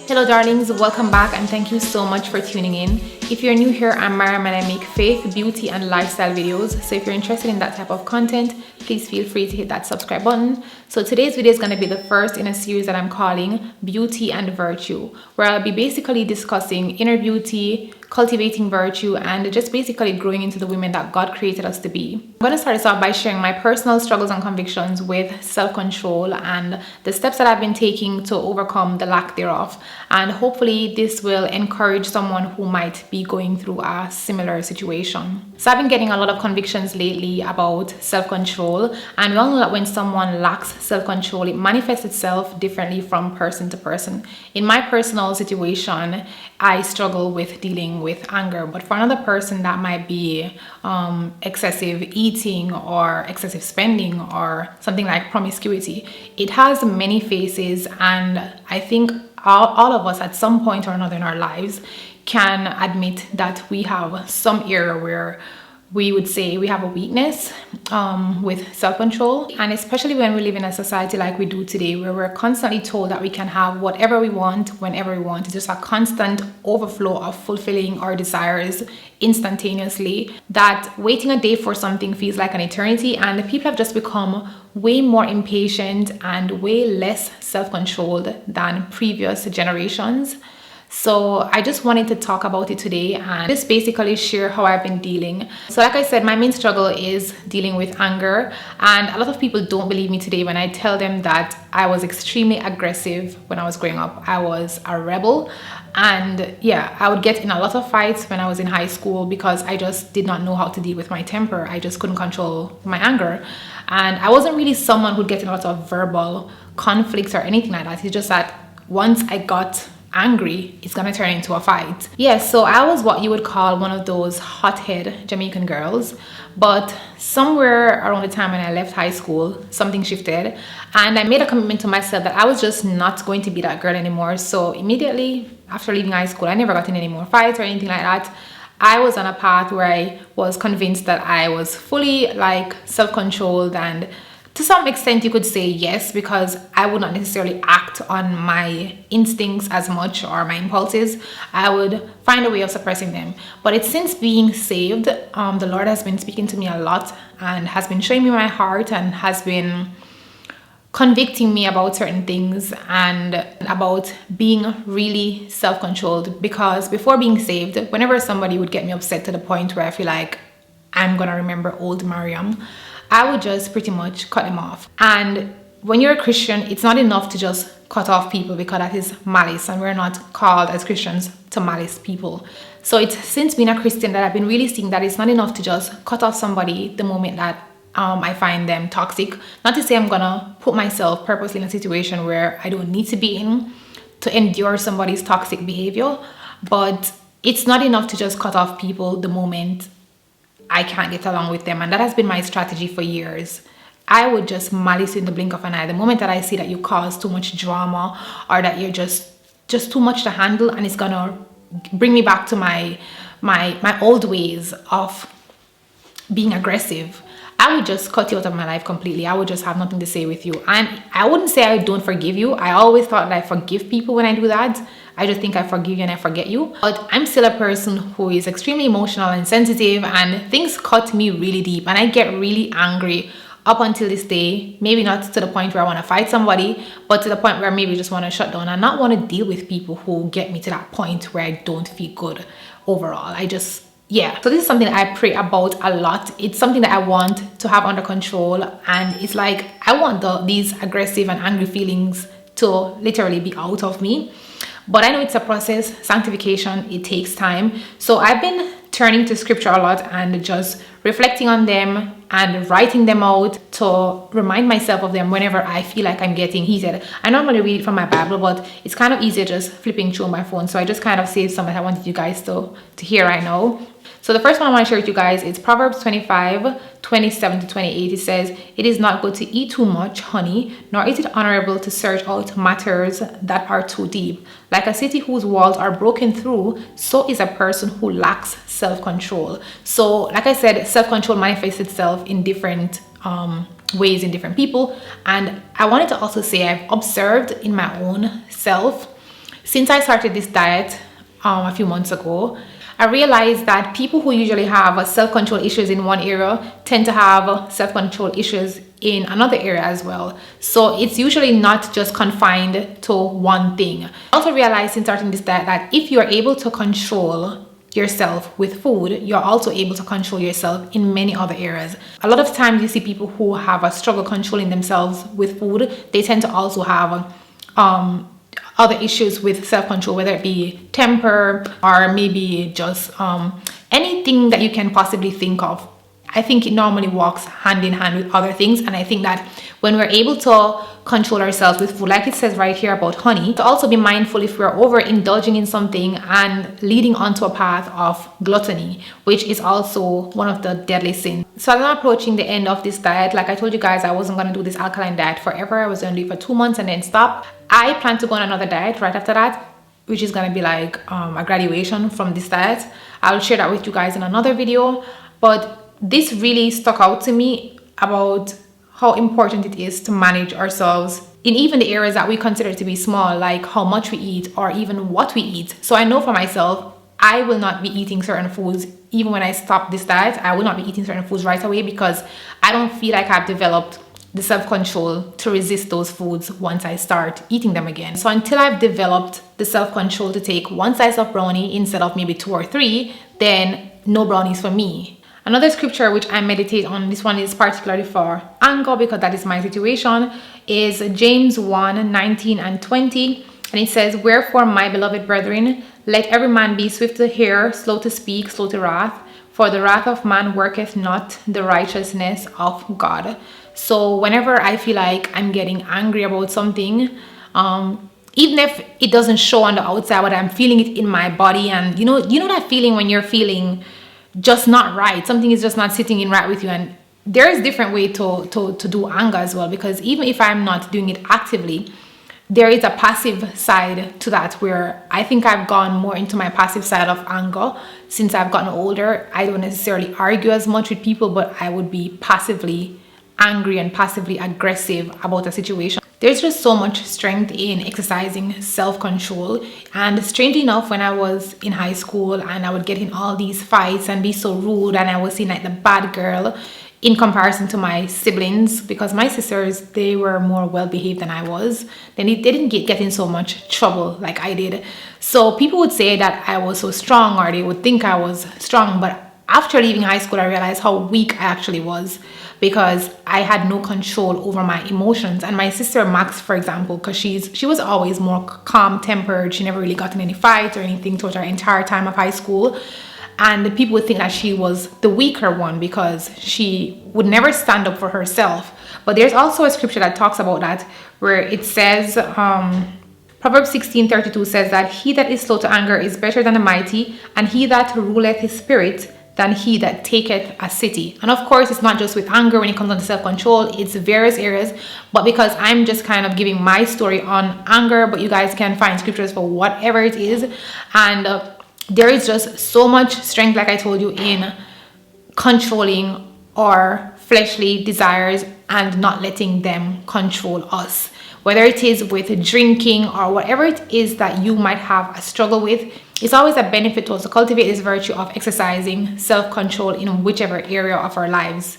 Hello darlings, welcome back and thank you so much for tuning in. If you're new here, I'm Mariam and I make faith, beauty and lifestyle videos. So if you're interested in that type of content, please feel free to hit that subscribe button. So today's video is going to be the first in a series that I'm calling Beauty and Virtue, where I'll be basically discussing inner beauty, cultivating virtue, and just basically growing into the women that God created us to be. I'm going to start this off by sharing my personal struggles and convictions with self-control and the steps that I've been taking to overcome the lack thereof. And hopefully this will encourage someone who might be going through a similar situation. So I've been getting a lot of convictions lately about self-control, and we all know that when someone lacks self-control, it manifests itself differently from person to person. In my personal situation, I struggle with dealing with anger, but for another person that might be excessive eating or excessive spending or something like promiscuity. It has many faces, and I think all of us at some point or another in our lives can admit that we have some area where we would say we have a weakness with self-control. And especially when we live in a society like we do today, where we're constantly told that we can have whatever we want whenever we want. It's just a constant overflow of fulfilling our desires instantaneously, that waiting a day for something feels like an eternity, and people have just become way more impatient and way less self-controlled than previous generations. So I just wanted to talk about it today and just basically share how I've been dealing. So like I said, my main struggle is dealing with anger, and a lot of people don't believe me today when I tell them that I was extremely aggressive when I was growing up. I was a rebel, and yeah, I would get in a lot of fights when I was in high school because I just did not know how to deal with my temper. I just couldn't control my anger, and I wasn't really someone who'd get in a lot of verbal conflicts or anything like that. It's just that once I got angry, it's gonna turn into a fight. Yeah, so I was what you would call one of those hothead Jamaican girls, but somewhere around the time when I left high school, something shifted, and I made a commitment to myself that I was just not going to be that girl anymore. So immediately after leaving high school, I never got in any more fights or anything like that. I was on a path where I was convinced that I was fully like self-controlled, and to some extent you could say yes, because I would not necessarily act on my instincts as much or my impulses. I would find a way of suppressing them. But it's since being saved, the Lord has been speaking to me a lot and has been showing me my heart and has been convicting me about certain things and about being really self-controlled. Because before being saved, whenever somebody would get me upset to the point where I feel like I'm gonna remember old Mariam, I would just pretty much cut them off. And when you're a Christian, it's not enough to just cut off people, because that is malice, and we're not called as Christians to malice people. So it's since being a Christian that I've been really seeing that it's not enough to just cut off somebody the moment that I find them toxic. Not to say I'm gonna put myself purposely in a situation where I don't need to be in to endure somebody's toxic behavior, but it's not enough to just cut off people the moment I can't get along with them. And that has been my strategy for years. I would just malice you in the blink of an eye. The moment that I see that you cause too much drama or that you're just too much to handle, and it's gonna bring me back to my old ways of being aggressive, I would just cut you out of my life completely. I would just have nothing to say with you. And I wouldn't say I don't forgive you. I always thought that I forgive people when I do that. I just think I forgive you and I forget you. But I'm still a person who is extremely emotional and sensitive, and things cut me really deep, and I get really angry up until this day. Maybe not to the point where I want to fight somebody, but to the point where maybe I just want to shut down and not want to deal with people who get me to that point where I don't feel good overall. Yeah, so this is something I pray about a lot. It's something that I want to have under control, and it's like I want these aggressive and angry feelings to literally be out of me. But I know it's a process. Sanctification, it takes time. So I've been turning to scripture a lot and just reflecting on them and writing them out to remind myself of them whenever I feel like I'm getting heated. I normally read it from my Bible, but it's kind of easier just flipping through my phone. So I just kind of saved some that I wanted you guys to hear right now. So the first one I want to share with you guys is Proverbs 25:27-28. It says, "It is not good to eat too much honey, nor is it honorable to search out matters that are too deep. Like a city whose walls are broken through, so is a person who lacks self-control." So like I said, self-control manifests itself in different ways in different people. And I wanted to also say I've observed in my own self Since I started this diet a few months ago, I realized that people who usually have self-control issues in one area tend to have self-control issues in another area as well. So it's usually not just confined to one thing. I also realized since starting this diet that if you're able to control yourself with food, you're also able to control yourself in many other areas. A lot of times you see people who have a struggle controlling themselves with food, they tend to also have other issues with self-control, whether it be temper or maybe just anything that you can possibly think of. I think it normally walks hand in hand with other things, and I think that when we're able to control ourselves with food, like it says right here about honey, to also be mindful if we're overindulging in something and leading onto a path of gluttony, which is also one of the deadly sins. So as I'm approaching the end of this diet, like I told you guys, I wasn't going to do this alkaline diet forever. I was going to do it for 2 months and then stop. I plan to go on another diet right after that, which is going to be like a graduation from this diet. I'll share that with you guys in another video, but this really stuck out to me about how important it is to manage ourselves in even the areas that we consider to be small, like how much we eat or even what we eat. So I know for myself, I will not be eating certain foods. Even when I stop this diet, I will not be eating certain foods right away because I don't feel like I've developed the self-control to resist those foods once I start eating them again. So until I've developed the self-control to take one slice of brownie instead of maybe 2 or 3, then no brownies for me. Another scripture which I meditate on, this one is particularly for anger because that is my situation, is James 1, 19 and 20. And it says, "Wherefore, my beloved brethren, let every man be swift to hear, slow to speak, slow to wrath. For the wrath of man worketh not the righteousness of God." So whenever I feel like I'm getting angry about something, even if it doesn't show on the outside, but I'm feeling it in my body, and you know that feeling when you're feeling just not right, something is just not sitting in right with you, and there is different way to do anger as well, because even if I'm not doing it actively, there is a passive side to that where I think I've gone more into my passive side of anger since I've gotten older. I don't necessarily argue as much with people, but I would be passively angry and passively aggressive about a situation. There's just so much strength in exercising self-control, and strangely enough, when I was in high school and I would get in all these fights and be so rude and I was seen like the bad girl in comparison to my siblings, because my sisters, they were more well-behaved than I was. They didn't get in so much trouble like I did. So people would say that I was so strong, or they would think I was strong, but after leaving high school, I realized how weak I actually was, because I had no control over my emotions. And my sister Max, for example, because she was always more calm-tempered, she never really got in any fights or anything throughout her entire time of high school, and the people would think that she was the weaker one because she would never stand up for herself. But there's also a scripture that talks about that, where it says, Proverbs 16:32 says that he that is slow to anger is better than the mighty, and he that ruleth his spirit than he that taketh a city. And of course, it's not just with anger when it comes on to self-control, it's various areas. But because I'm just kind of giving my story on anger, but you guys can find scriptures for whatever it is. And there is just so much strength, like I told you, in controlling our fleshly desires and not letting them control us. Whether it is with drinking or whatever it is that you might have a struggle with, it's always a benefit to us to cultivate this virtue of exercising self-control in whichever area of our lives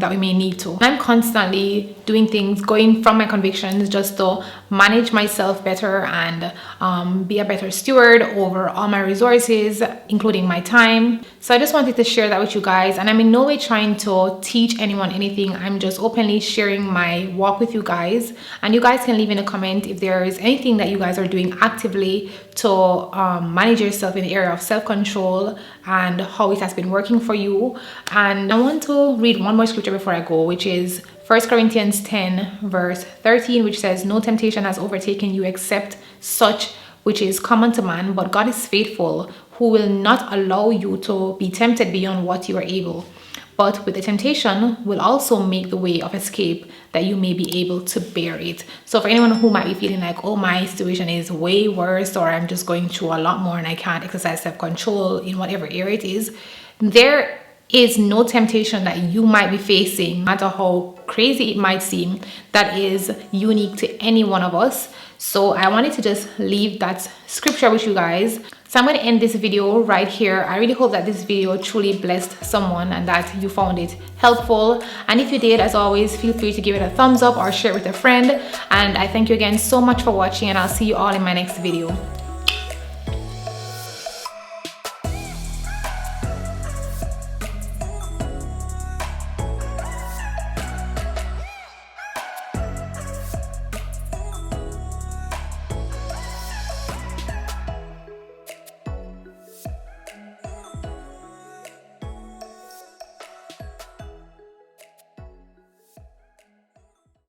that we may need to. I'm constantly doing things, going from my convictions, just to manage myself better and be a better steward over all my resources, including my time. So I just wanted to share that with you guys, and I'm in no way trying to teach anyone anything. I'm just openly sharing my walk with you guys, and you guys can leave in a comment if there is anything that you guys are doing actively to manage yourself in the area of self-control and how it has been working for you. And I want to read one more scripture before I go, which is 1 Corinthians 10 verse 13, which says, "No temptation has overtaken you except such which is common to man, but God is faithful, who will not allow you to be tempted beyond what you are able, but with the temptation will also make the way of escape that you may be able to bear it." So for anyone who might be feeling like, oh, my situation is way worse, or I'm just going through a lot more and I can't exercise self-control in whatever area it is, there is no temptation that you might be facing, no matter how crazy it might seem, that is unique to any one of us. So I wanted to just leave that scripture with you guys. So I'm going to end this video right here. I really hope that this video truly blessed someone and that you found it helpful. And if you did, as always, feel free to give it a thumbs up or share it with a friend. And I thank you again so much for watching, and I'll see you all in my next video.